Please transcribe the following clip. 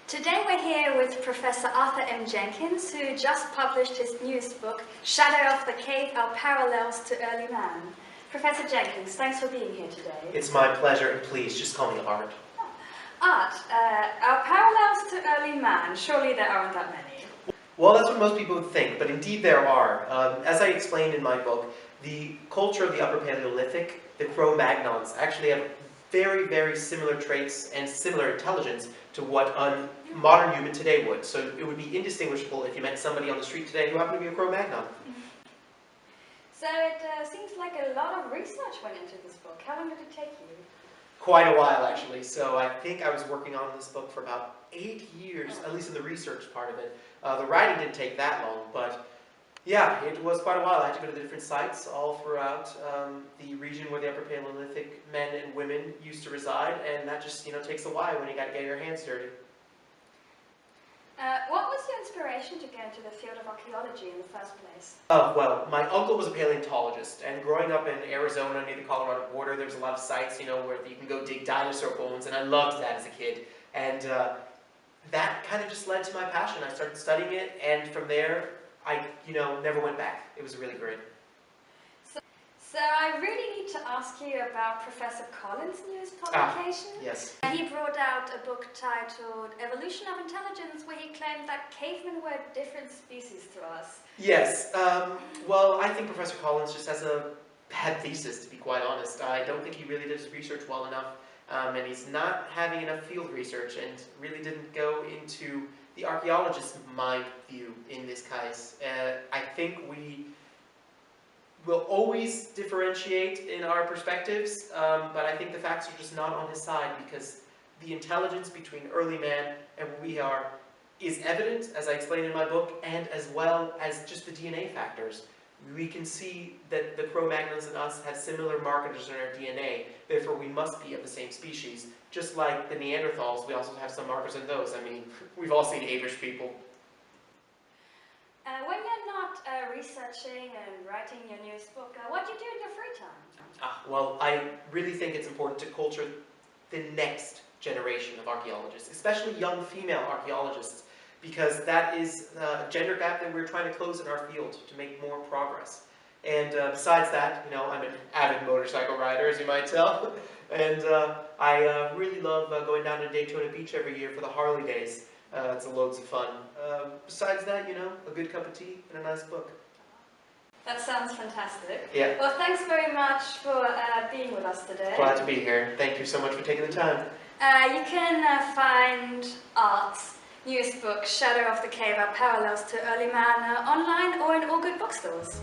Today we're here with Professor Arthur M. Jenkins, who just published his newest book, Shadow of the Cave, Our Parallels to Early Man. Professor Jenkins, thanks for being here today. It's my pleasure, and please, just call me Art. Art, our parallels to early man, surely there aren't that many. Well, that's what most people would think, but indeed there are. As I explained in my book, the culture of the Upper Paleolithic, the Cro-Magnons, actually have very, very similar traits and similar intelligence to what a modern human today would. So it would be indistinguishable if you met somebody on the street today who happened to be a Cro-Magnon. So it seems like a lot of research went into this book. How long did it take you? Quite a while, actually. So I think I was working on this book for about 8 years, at least in the research part of it. The writing didn't take that long, but yeah, it was quite a while. I had to go to the different sites all throughout the region where the Upper Paleolithic men and women used to reside, and that just, takes a while when you got to get your hands dirty. What was your inspiration to get into the field of archaeology in the first place? Oh, well, my uncle was a paleontologist, and growing up in Arizona near the Colorado border, there was a lot of sites, where you can go dig dinosaur bones, and I loved that as a kid. And that kind of just led to my passion. I started studying it, and from there, I, never went back. It was really great. So I really need to ask you about Professor Collins' newest publication. Yes. He brought out a book titled Evolution of Intelligence, where he claimed that cavemen were different species to us. Yes. Well, I think Professor Collins just has a bad thesis, to be quite honest. I don't think he really did his research well enough, and he's not having enough field research, and really didn't go into the archaeologist's mind view in this case. I think we will always differentiate in our perspectives, but I think the facts are just not on his side, because the intelligence between early man and what we are is evident, as I explained in my book, and as well as just the DNA factors. We can see that the Cro-Magnons and us have similar markers in our DNA, therefore we must be of the same species. Just like the Neanderthals, we also have some markers in those. I mean, we've all seen avish people. When you're not researching and writing your newest book, what do you do in your free time? Well, I really think it's important to culture the next generation of archaeologists, especially young female archaeologists, because that is a gender gap that we're trying to close in our field to make more progress. And besides that, I'm an avid motorcycle rider, as you might tell, and I really love going down to Daytona Beach every year for the Harley days. It's loads of fun. Besides that, a good cup of tea and a nice book. That sounds fantastic. Yeah. Well, thanks very much for being with us today. Glad to be here. Thank you so much for taking the time. You can find Art's newest book, Shadow of the Cave, Our Parallels to Early Man, online or in all good bookstores.